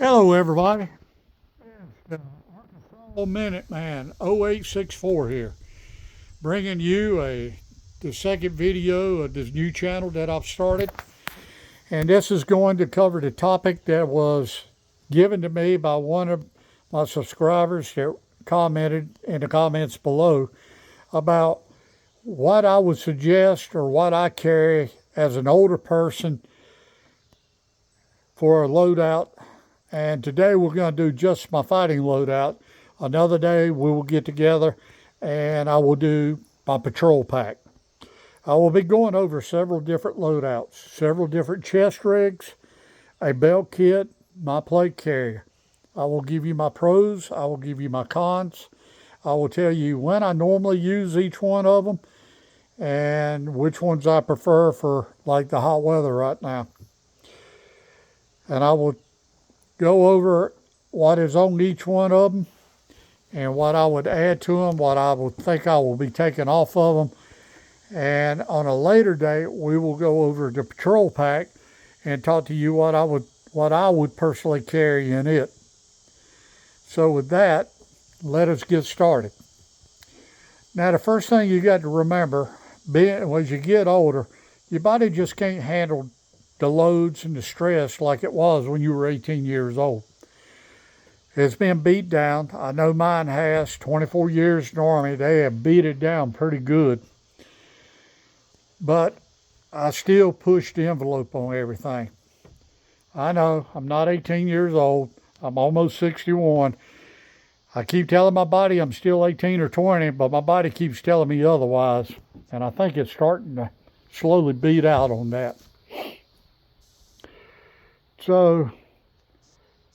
Hello, everybody. It's the Arkansas Minuteman 0864 here, bringing you the second video of this new channel that I've started. And this is going to cover the topic that was given to me by one of my subscribers that commented in the comments below about what I would suggest or what I carry as an older person for a loadout. And today we're going to do just my fighting loadout. Another day we will get together and I will do my patrol pack. I will be going over several different loadouts, several different chest rigs, a belt kit, my plate carrier. I will give you my pros, I will give you my cons. I will tell you when I normally use each one of them and which ones I prefer for like the hot weather right now. And I will go over what is on each one of them and what I would add to them, what I would think I will be taking off of them. And on a later date, we will go over the patrol pack and talk to you what I would personally carry in it. So with that, let us get started. Now, the first thing you got to remember, as you get older, your body just can't handle the loads and the stress like it was when you were 18 years old. It's been beat down. I know mine has. 24 years in the Army, they have beat it down pretty good. But I still push the envelope on everything. I know I'm not 18 years old. I'm almost 61. I keep telling my body I'm still 18 or 20, but my body keeps telling me otherwise. And I think it's starting to slowly beat out on that. So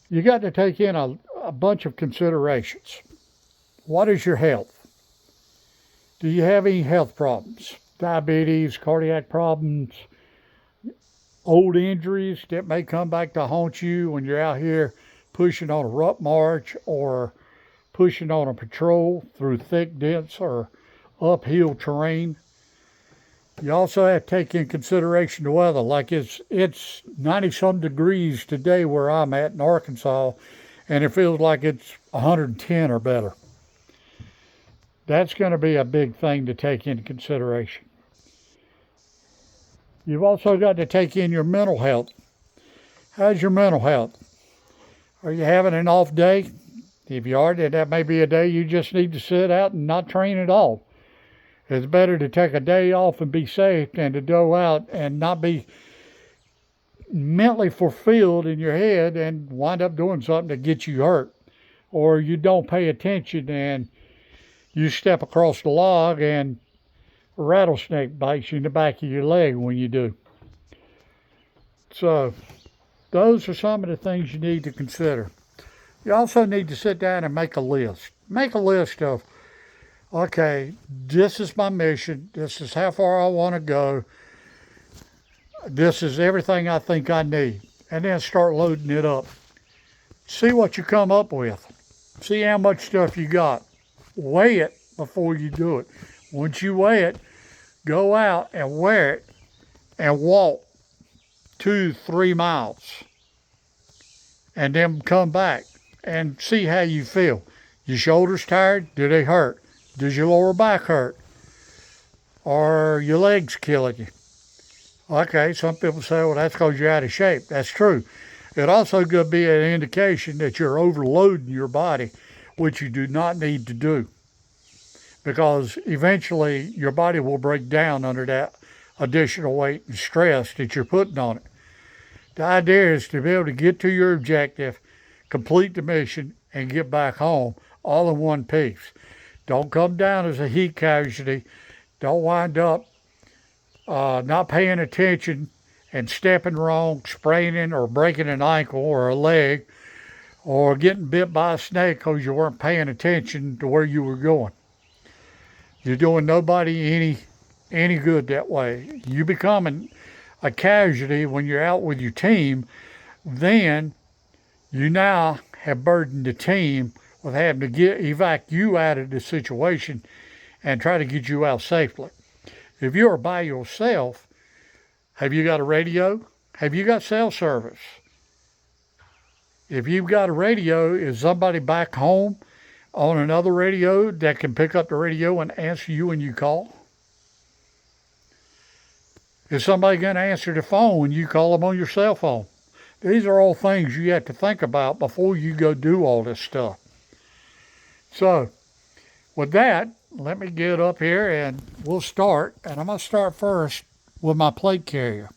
you got to take in a bunch of considerations. What is your health? Do you have any health problems? Diabetes, cardiac problems, old injuries that may come back to haunt you when you're out here pushing on a ruck march or pushing on a patrol through thick, dense, or uphill terrain. You also have to take in consideration the weather. Like it's 90-some degrees today where I'm at in Arkansas, and it feels like it's 110 or better. That's going to be a big thing to take into consideration. You've also got to take in your mental health. How's your mental health? Are you having an off day? If you are, then that may be a day you just need to sit out and not train at all. It's better to take a day off and be safe than to go out and not be mentally fulfilled in your head and wind up doing something that gets you hurt. Or you don't pay attention and you step across the log and a rattlesnake bites you in the back of your leg when you do. So those are some of the things you need to consider. You also need to sit down and make a list. Make a list of, okay, this is my mission. This is how far I want to go. This is everything I think I need. And then start loading it up. See what you come up with. See how much stuff you got. Weigh it before you do it. Once you weigh it, go out and wear it and walk 2-3 miles. And then come back and see how you feel. Your shoulders tired? Do they hurt? Does your lower back hurt? Are your legs killing you? Okay, some people say, well, that's because you're out of shape. That's true. It also could be an indication that you're overloading your body, which you do not need to do. Because eventually your body will break down under that additional weight and stress that you're putting on it. The idea is to be able to get to your objective, complete the mission, and get back home all in one piece. Don't come down as a heat casualty. Don't wind up not paying attention and stepping wrong, spraining or breaking an ankle or a leg, or getting bit by a snake because you weren't paying attention to where you were going. You're doing nobody any good that way. You become a casualty when you're out with your team, then you now have burdened the team with having to evac you out of the situation and try to get you out safely. If you are by yourself, have you got a radio? Have you got cell service? If you've got a radio, is somebody back home on another radio that can pick up the radio and answer you when you call? Is somebody going to answer the phone when you call them on your cell phone? These are all things you have to think about before you go do all this stuff. So, with that, let me get up here and we'll start. And I'm going to start first with my plate carrier.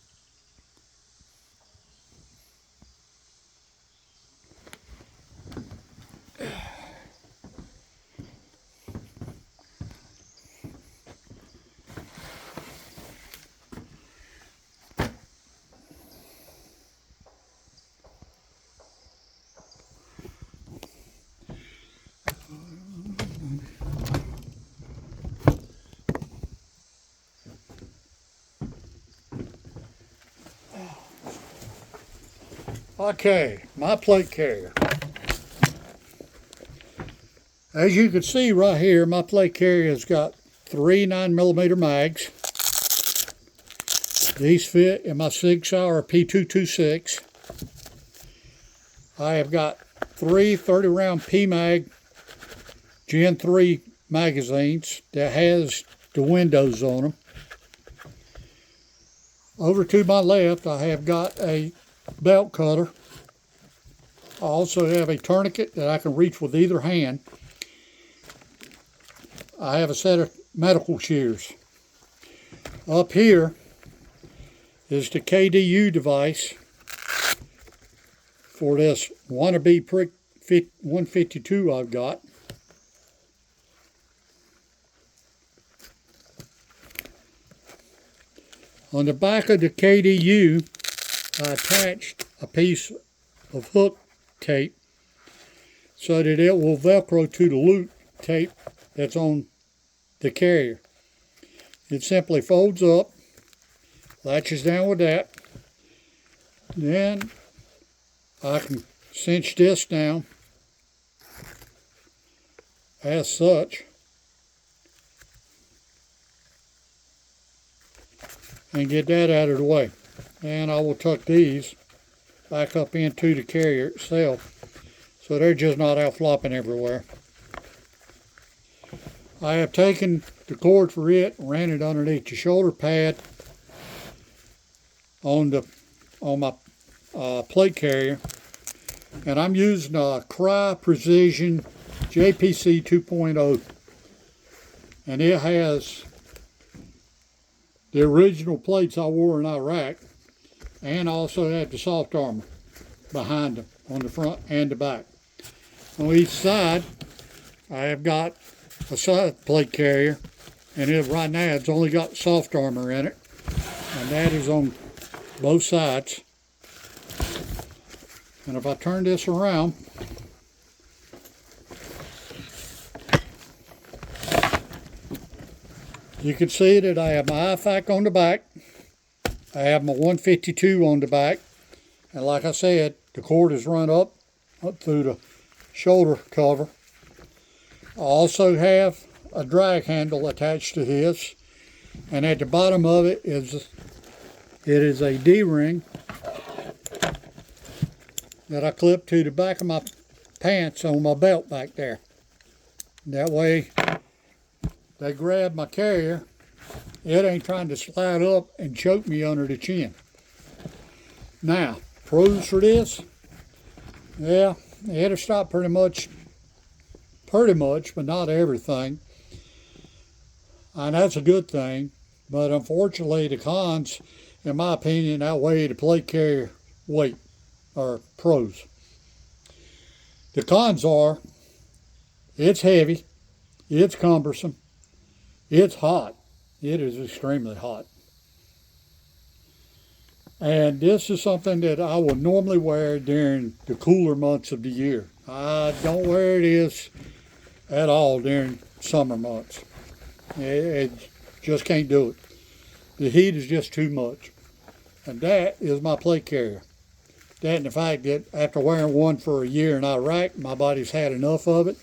Okay, my plate carrier. As you can see right here, my plate carrier has got 3 9mm mags. These fit in my Sig Sauer P226. I have got 3 30-round PMag Gen 3 magazines that has the windows on them. Over to my left, I have got a belt cutter. I also have a tourniquet that I can reach with either hand. I have a set of medical shears. Up here is the KDU device for this wannabe prick 152 I've got. On the back of the KDU, I attached a piece of hook tape so that it will Velcro to the loop tape that's on the carrier. It simply folds up, latches down with that. Then I can cinch this down as such and get that out of the way. And I will tuck these back up into the carrier itself so they're just not out flopping everywhere. I have taken the cord for it and ran it underneath the shoulder pad on my plate carrier, and I'm using a Cry Precision JPC 2.0, and it has the original plates I wore in Iraq, and also have the soft armor behind them on the front and the back. On each side, I have got a side plate carrier, and right now it's only got soft armor in it, and that is on both sides. And if I turn this around, you can see that I have my IFAC on the back, I have my 152 on the back, and like I said, the cord is run up through the shoulder cover. I also have a drag handle attached to this, and at the bottom of it is a D-ring that I clip to the back of my pants on my belt back there. That way they grab my carrier, it ain't trying to slide up and choke me under the chin. Now, pros for this, yeah, it'll stop pretty much, but not everything. And that's a good thing. But unfortunately, the cons, in my opinion, outweigh the plate carrier weight, or pros. The cons are, it's heavy, it's cumbersome, it's hot. It is extremely hot. And this is something that I would normally wear during the cooler months of the year. I don't wear this at all during summer months. It just can't do it. The heat is just too much. And that is my plate carrier. That and the fact that after wearing one for a year in Iraq, my body's had enough of it,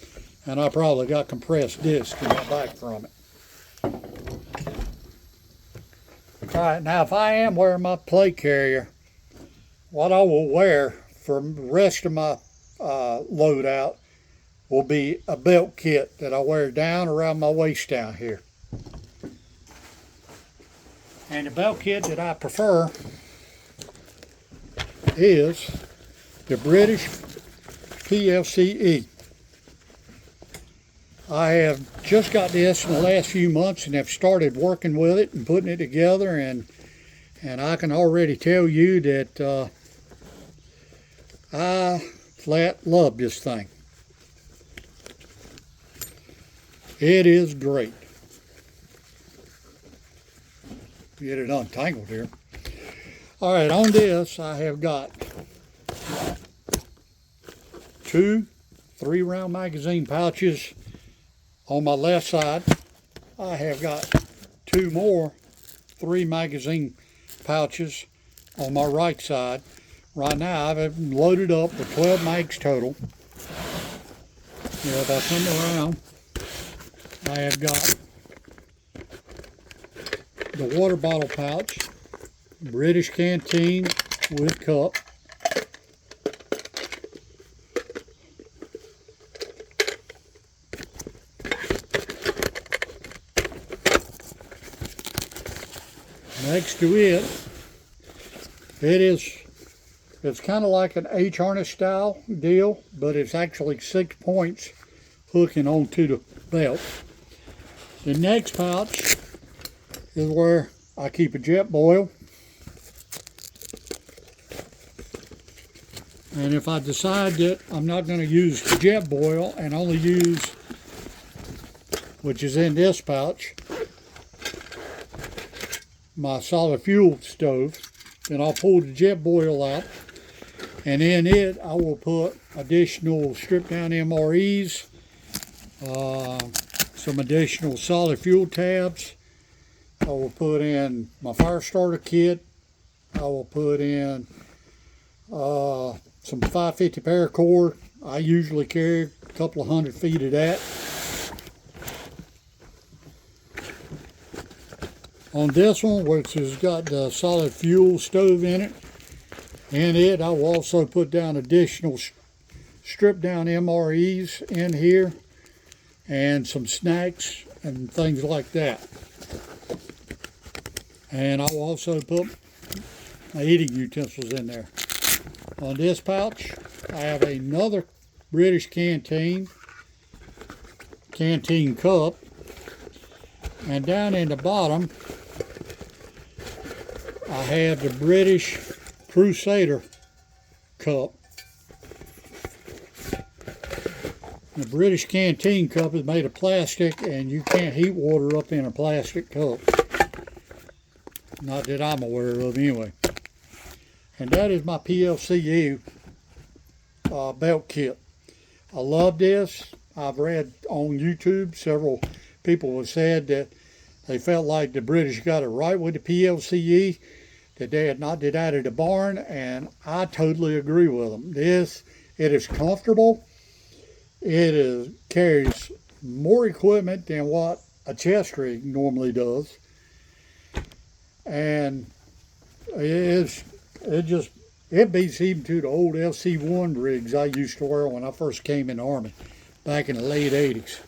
and I probably got compressed disc in my back from it. All right, now if I am wearing my plate carrier, what I will wear for the rest of my loadout will be a belt kit that I wear down around my waist down here. And the belt kit that I prefer is the British PLCE. I have just got this in the last few months and have started working with it and putting it together, and I can already tell you that I flat love this thing. It is great. Get it untangled here. All right, on this I have got 2 3-round magazine pouches on my left side. I have got 2 more 3 magazine pouches on my right side. Right now I've loaded up with 12 mags total. If I come around, I have got the water bottle pouch, British canteen with cup. Next to it, it's kind of like an H-harness style deal, but it's actually 6 points hooking onto the belt. The next pouch is where I keep a jet boil. And if I decide that I'm not going to use jet boil and only use, which is in this pouch, my solid fuel stove, then I'll pull the jet boil out, and in it I will put additional stripped down MREs, some additional solid fuel tabs. I will put in my fire starter kit. I will put in some 550 paracord. I usually carry a couple of 100 feet of that. On this one, which has got the solid fuel stove in it, I will also put down additional stripped down MREs in here and some snacks and things like that. And I will also put my eating utensils in there. On this pouch, I have another British canteen cup, and down in the bottom, I have the British Crusader cup. The British canteen cup is made of plastic, and you can't heat water up in a plastic cup. Not that I'm aware of anyway. And that is my PLCE belt kit. I love this. I've read on YouTube several people have said that they felt like the British got it right with the PLCE, that they had not did out of the barn, and I totally agree with them. It is comfortable. It carries more equipment than what a chest rig normally does, and it beats even to the old LC1 rigs I used to wear when I first came in the Army back in the late 80s.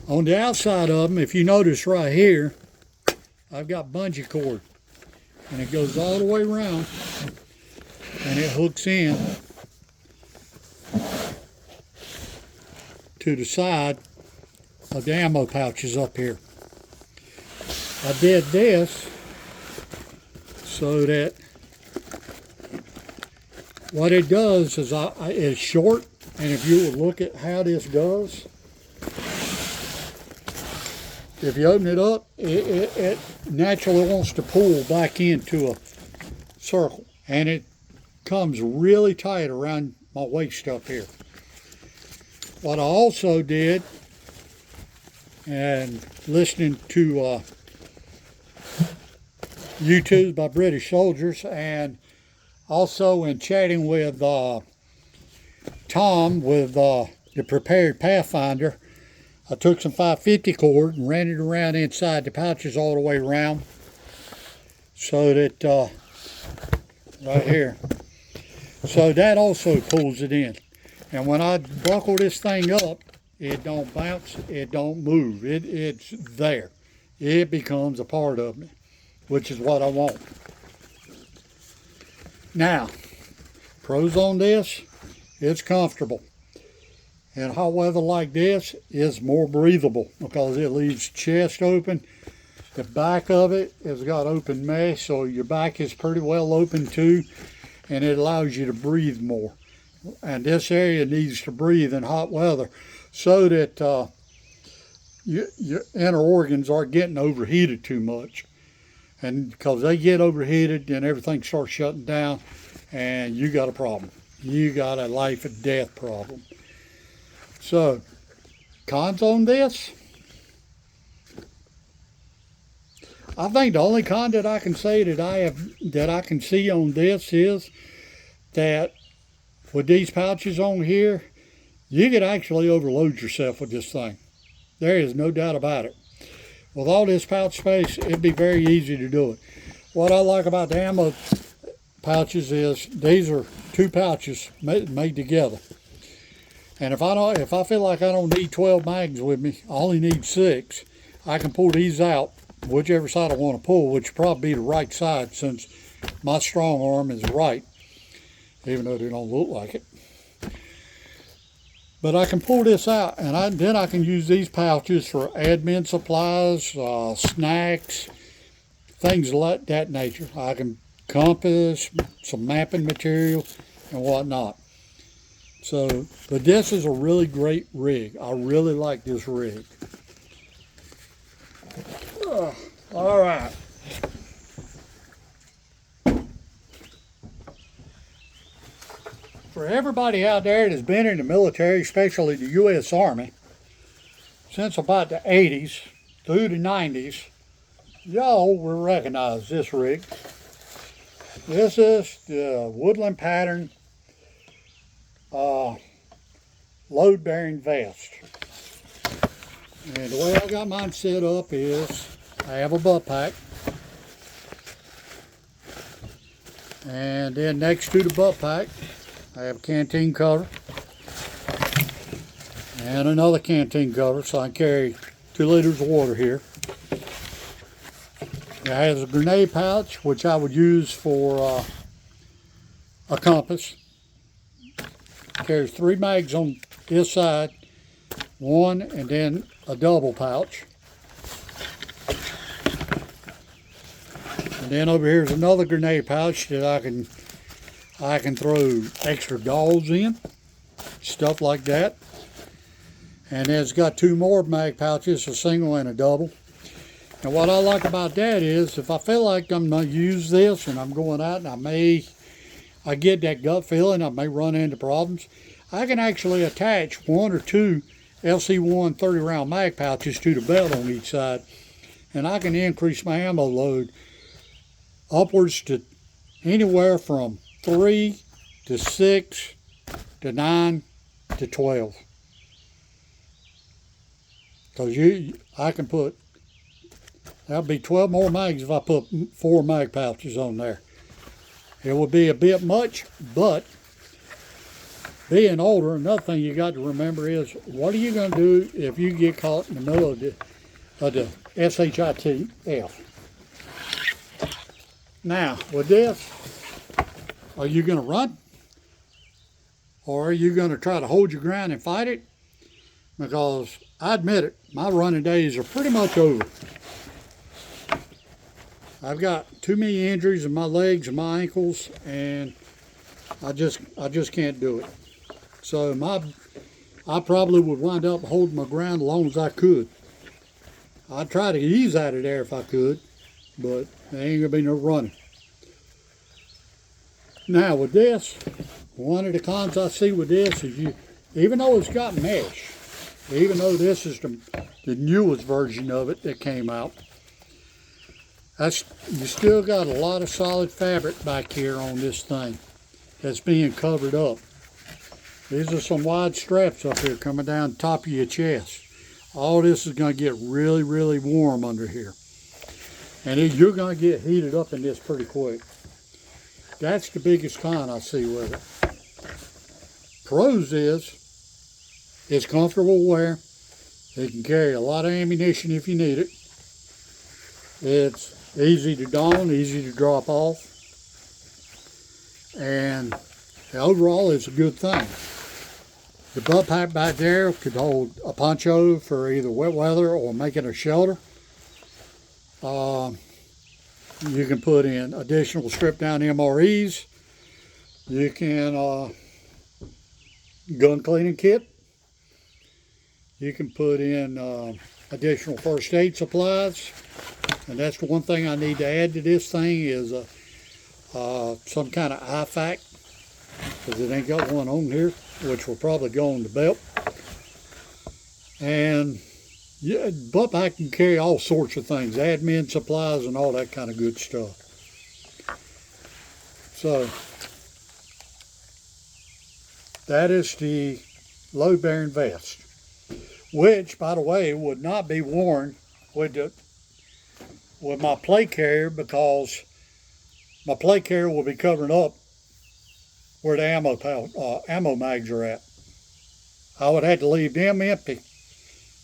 On the outside of them, if you notice right here, I've got bungee cord, and it goes all the way around, and it hooks in to the side of the ammo pouches up here. I did this so that what it does is it's short, and if you would look at how this goes, if you open it up, it naturally wants to pull back into a circle, and it comes really tight around my waist up here. What I also did, and listening to YouTube by British soldiers, and also in chatting with Tom with the Prepared Pathfinder, I took some 550 cord and ran it around inside the pouches all the way around, so that right here, So that also pulls it in. And when I buckle this thing up, it don't bounce, it don't move. It's there. It becomes a part of me, which is what I want. Now, pros on this, it's comfortable. In hot weather like this, it's more breathable because it leaves chest open. The back of it has got open mesh, so your back is pretty well open too, and it allows you to breathe more. And this area needs to breathe in hot weather so that your inner organs aren't getting overheated too much. And because they get overheated, then everything starts shutting down, and you got a problem. You got a life and death problem. So, cons on this? I think the only con that I can say that I can see on this is that with these pouches on here, you could actually overload yourself with this thing. There is no doubt about it. With all this pouch space, it'd be very easy to do it. What I like about the ammo pouches is these are two pouches made together. And if I feel like I don't need 12 mags with me, I only need 6, I can pull these out, whichever side I want to pull, which would probably be the right side since my strong arm is right, even though they don't look like it. But I can pull this out, and then I can use these pouches for admin supplies, snacks, things like that nature. I can compass, some mapping material, and whatnot. So, but this is a really great rig. I really like this rig. All right. For everybody out there that's been in the military, especially the U.S. Army, since about the 80s through the 90s, y'all will recognize this rig. This is the Woodland Pattern load-bearing vest. And the way I got mine set up is I have a butt pack. And then next to the butt pack, I have a canteen cover. And another canteen cover, so I can carry 2 liters of water here. It has a grenade pouch, which I would use for a compass. Carries 3 mags on this side, 1 and then a double pouch. And then over here is another grenade pouch that I can throw extra dolls in, stuff like that. And then it's got 2 more mag pouches, a single and a double. And what I like about that is if I feel like I'm going to use this and I'm going out and I get that gut feeling, I may run into problems, I can actually attach 1 or 2 LC1 30-round mag pouches to the belt on each side, and I can increase my ammo load upwards to anywhere from 3 to 6 to 9 to 12. Because I can put, that'll be 12 more mags if I put 4 mag pouches on there. It would be a bit much, but being older, another thing you got to remember is, what are you going to do if you get caught in the middle of the SHITF? Now, with this, are you going to run? Or are you going to try to hold your ground and fight it? Because I admit it, my running days are pretty much over. I've got too many injuries in my legs and my ankles, and I just can't do it. So I probably would wind up holding my ground as long as I could. I'd try to ease out of there if I could, but there ain't gonna be no running. Now with this, one of the cons I see with this is even though it's got mesh, even though this is the newest version of it that came out, you still got a lot of solid fabric back here on this thing that's being covered up. These are some wide straps up here coming down the top of your chest. All this is going to get really, really warm under here. And you're going to get heated up in this pretty quick. That's the biggest con I see with it. Pros is it's comfortable wear. It can carry a lot of ammunition if you need it. It's easy to don, easy to drop off. And overall, it's a good thing. The butt pack back there could hold a poncho for either wet weather or making a shelter. You can put in additional strip down MREs. You can gun cleaning kit. You can put in additional first aid supplies. And that's the one thing I need to add to this thing is some kind of IFAC, because it ain't got one on here, which will probably go on the belt. And yeah, butt pack can carry all sorts of things, admin supplies and all that kind of good stuff. So that is the load-bearing vest, which, by the way, would not be worn with my plate carrier, because my plate carrier will be covering up where the ammo mags are at. I would have to leave them empty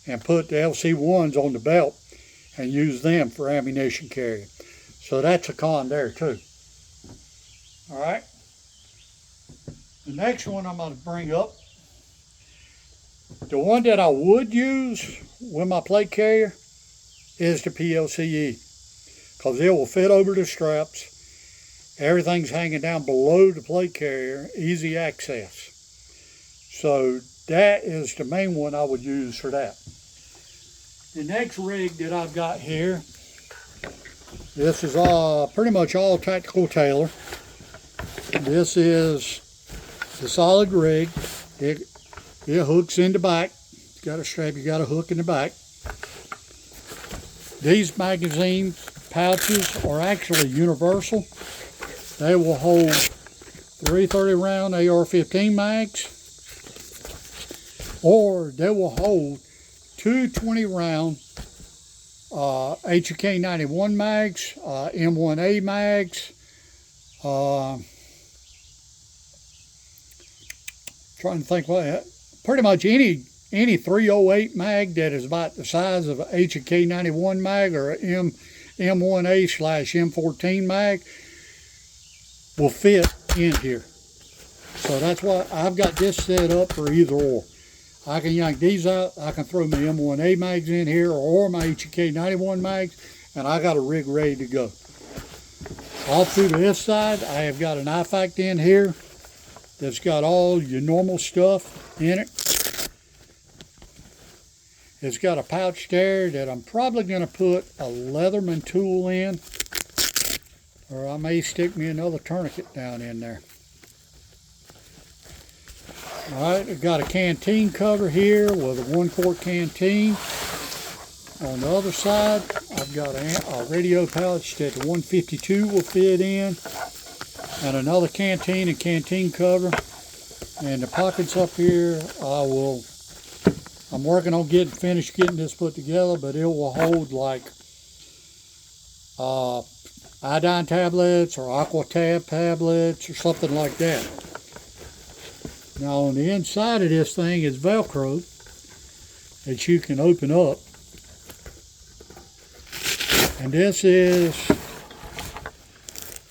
and put the LC1s on the belt and use them for ammunition carrying. So that's a con there too. All right. The next one I'm going to bring up, the one that I would use with my plate carrier is the PLCE, because it will fit over the straps. Everything's hanging down below the plate carrier, easy access. So that is the main one I would use for that. The next rig that I've got here, this is pretty much all Tactical Tailor. This is the solid rig. It hooks in the back. It's got a strap, you got a hook in the back. These magazine pouches are actually universal. They will hold 330 round AR-15 mags, or they will hold 220 round HK91 mags, M1A mags, trying to think what, pretty much any 308 mag that is about the size of an HK91 mag or an M1A/M14 mag will fit in here. So that's why I've got this set up for either or. I can yank these out, I can throw my M1A mags in here or my HK91 mags, and I got a rig ready to go. Off through to this side, I have got an IFAC in here that's got all your normal stuff in it. It's got a pouch there that I'm probably going to put a Leatherman tool in, or I may stick me another tourniquet down in there. Alright, I've got a canteen cover here with a 1-quart canteen. On the other side, I've got a radio pouch that the 152 will fit in, and another canteen and canteen cover. And the pockets up here, I'm working on finished getting this put together, but it will hold like iodine tablets or aquatab tablets or something like that. Now on the inside of this thing is Velcro that you can open up. And this is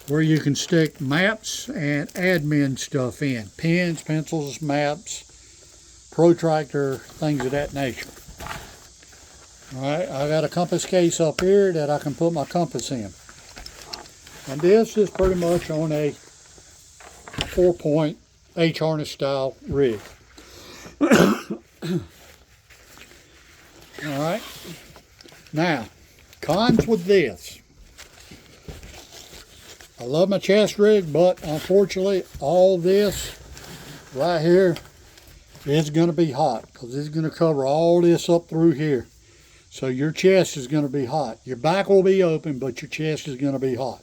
where you can stick maps and admin stuff in. Pens, pencils, maps, protractor, things of that nature. Alright, I got a compass case up here that I can put my compass in. And this is pretty much on a 4-point H-harness style rig. Alright, now cons with this. I love my chest rig, but unfortunately all this right here is going to be hot, because it's going to cover all this up through here. So your chest is going to be hot. Your back will be open, but your chest is going to be hot.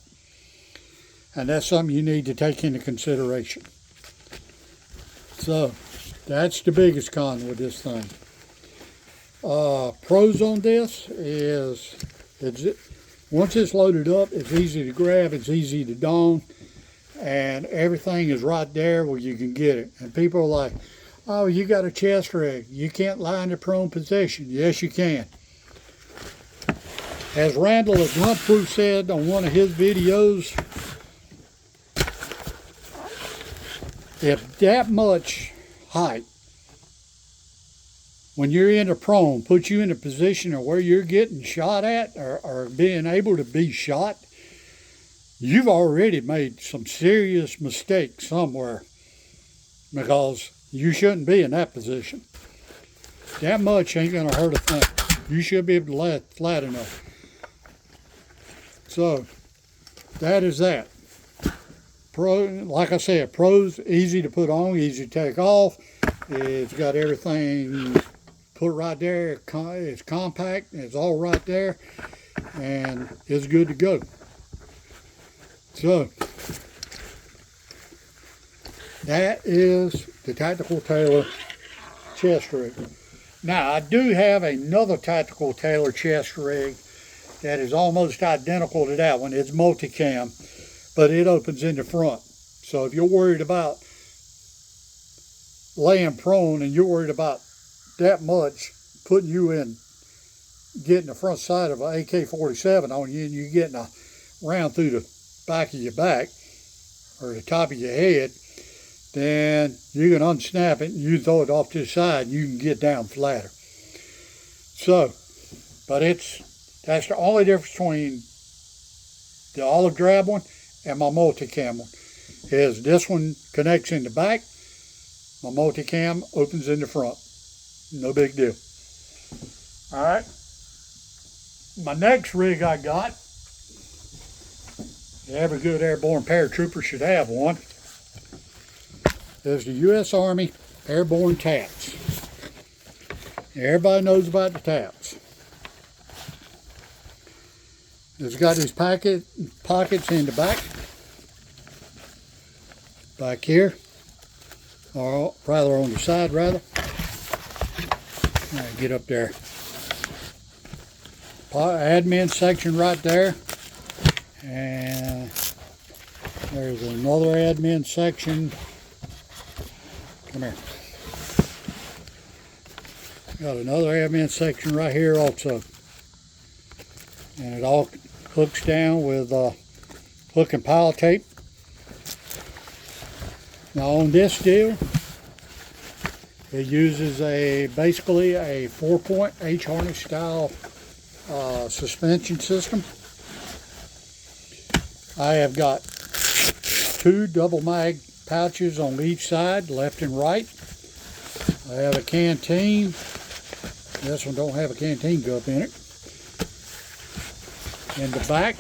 And that's something you need to take into consideration. So that's the biggest con with this thing. Pros on this is once it's loaded up, it's easy to grab, it's easy to don, and everything is right there where you can get it. And people are like, oh, you got a chest rig, you can't lie in the prone position. Yes, you can. As Randall of Gruntproof said on one of his videos, if that much height, when you're in a prone, puts you in a position of where you're getting shot at or being able to be shot, you've already made some serious mistakes somewhere, because you shouldn't be in that position. That much ain't gonna hurt a thing. You should be able to lay flat enough. So that is that. Like I said, pros, easy to put on, easy to take off. It's got everything put right there. It's compact, it's all right there, and it's good to go. So that is the Tactical Tailor chest rig. Now, I do have another Tactical Tailor chest rig that is almost identical to that one. It's multicam, but it opens in the front. So if you're worried about laying prone and you're worried about that much putting you in, getting the front side of an AK-47 on you, and you getting a round through the back of your back or the top of your head, then you can unsnap it and you throw it off to the side and you can get down flatter. So, but that's the only difference between the olive drab one and my multicam one, is this one connects in the back, my multicam opens in the front. No big deal. All right. My next rig I got, every good airborne paratrooper should have one, is the U.S. Army Airborne Taps. Everybody knows about the taps. It's got these pockets in the back here, or rather on the side rather. Get up there. Admin section right there, and there's another admin section. Come here. Got another admin section right here also, and it all hooks down with hook and pile tape. Now on this deal, it uses basically a 4-point H-harness style suspension system. I have got 2 double mag pouches on each side, left and right. I have a canteen. This one don't have a canteen cup in it. In the back,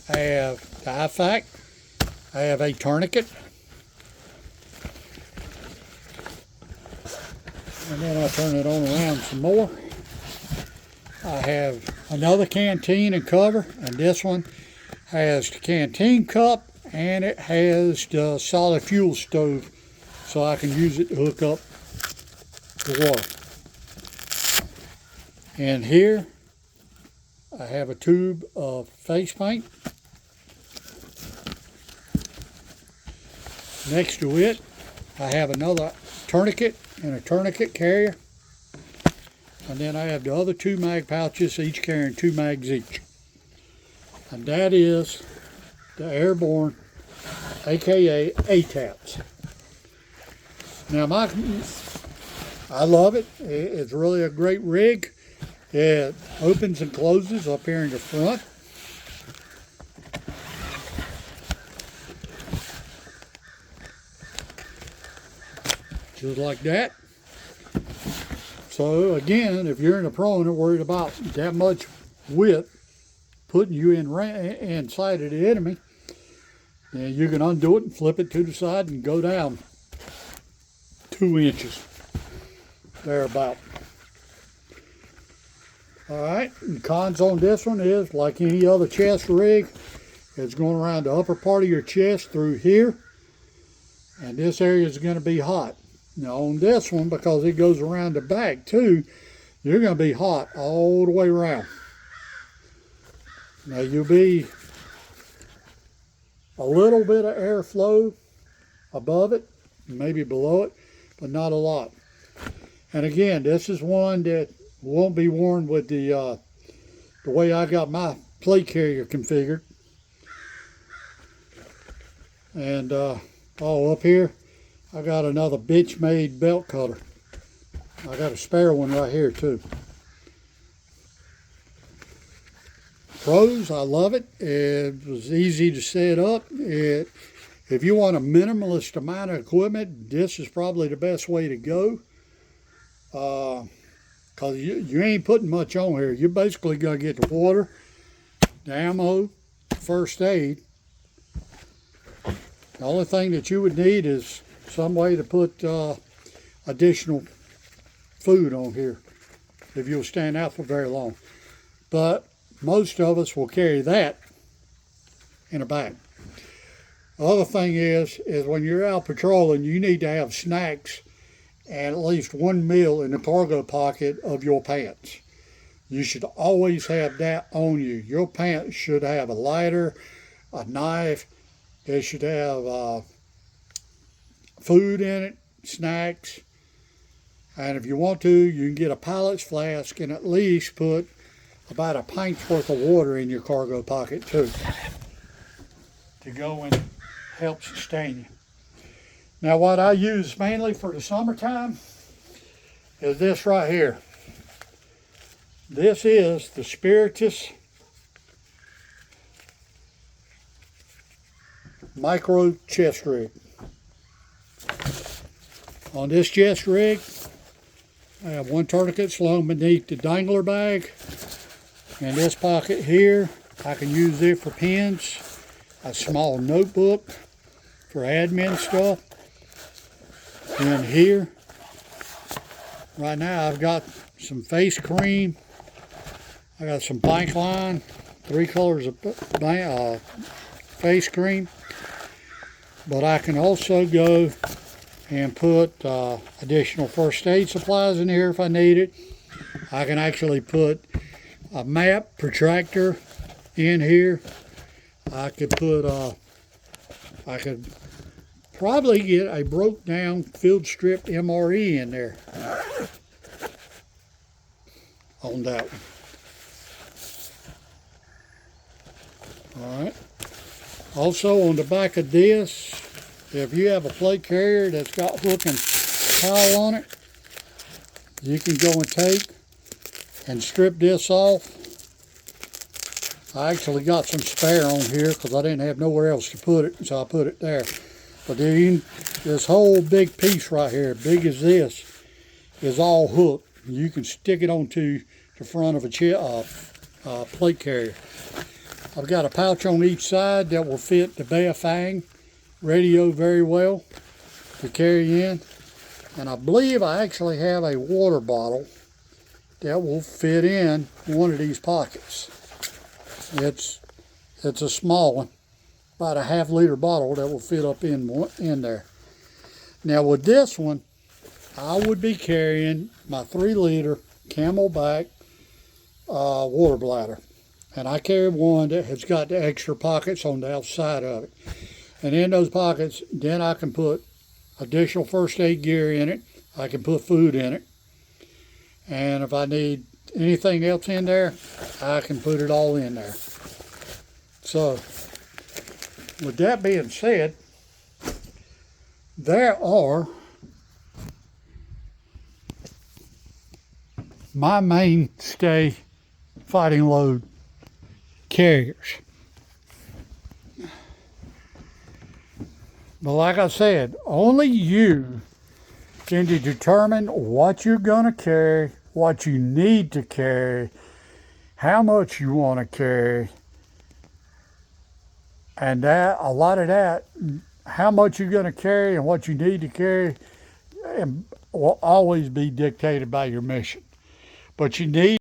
I have the IFAK. I have a tourniquet. And then I'll turn it on around some more. I have another canteen and cover, and this one has the canteen cup and it has the solid fuel stove, so I can use it to hook up the water. And here I have a tube of face paint. Next to it, I have another tourniquet and a tourniquet carrier. And then I have the other 2 mag pouches, each carrying 2 mags each. And that is the Airborne, aka ATAPs. Now I love it. It's really a great rig. It opens and closes up here in the front. Just like that. So again, if you're in a prone and worried about that much width putting you inside of the enemy, then you can undo it and flip it to the side and go down 2 inches, thereabout. Alright, the cons on this one is, like any other chest rig, it's going around the upper part of your chest through here, and this area is going to be hot. Now on this one, because it goes around the back too, you're going to be hot all the way around. Now you'll be a little bit of airflow above it, maybe below it, but not a lot. And again, this is one that won't be worn with the way I got my plate carrier configured. And up here, I got another bitch-made belt cutter. I got a spare one right here too. Pros, I love it. It was easy to set up. If you want a minimalist amount of equipment, this is probably the best way to go. Because you ain't putting much on here. You're basically going to get the water, the ammo, first aid. The only thing that you would need is some way to put additional food on here if you'll stand out for very long. But most of us will carry that in a bag. The other thing is when you're out patrolling, you need to have snacks and at least one meal in the cargo pocket of your pants. You should always have that on you. Your pants should have a lighter, a knife. It should have food in it, snacks. And if you want to, you can get a pilot's flask and at least put about a pint's worth of water in your cargo pocket too, to go and help sustain you. Now what I use mainly for the summertime is this right here. This is the Spiritus Micro Chest Rig. On this chest rig, I have one tourniquet slung beneath the dangler bag. In this pocket here, I can use it for pens, a small notebook for admin stuff. In here, right now I've got some face cream. I got some blank line, 3 colors of face cream. But I can also go and put additional first aid supplies in here if I need it. I can actually put a map protractor in here. I could put I could probably get a broke down field strip MRE in there on that one. All right. Also on the back of this, if you have a plate carrier that's got hook and towel on it, you can go and take and strip this off. I actually got some spare on here because I didn't have nowhere else to put it, so I put it there. But then this whole big piece right here, big as this, is all hooked. You can stick it onto the front of a plate carrier. I've got a pouch on each side that will fit the Baofeng radio very well to carry in. And I believe I actually have a water bottle that will fit in one of these pockets. It's a small one, about a ½ liter bottle that will fit up in there. Now with this one, I would be carrying my 3 liter Camelback water bladder. And I carry one that has got the extra pockets on the outside of it. And in those pockets, then I can put additional first aid gear in it. I can put food in it. And if I need anything else in there, I can put it all in there. So, with that being said, there are my mainstay fighting load carriers. But like I said, only you can determine what you're going to carry, what you need to carry, how much you want to carry, and that a lot of that, how much you're going to carry and what you need to carry, will always be dictated by your mission. But you need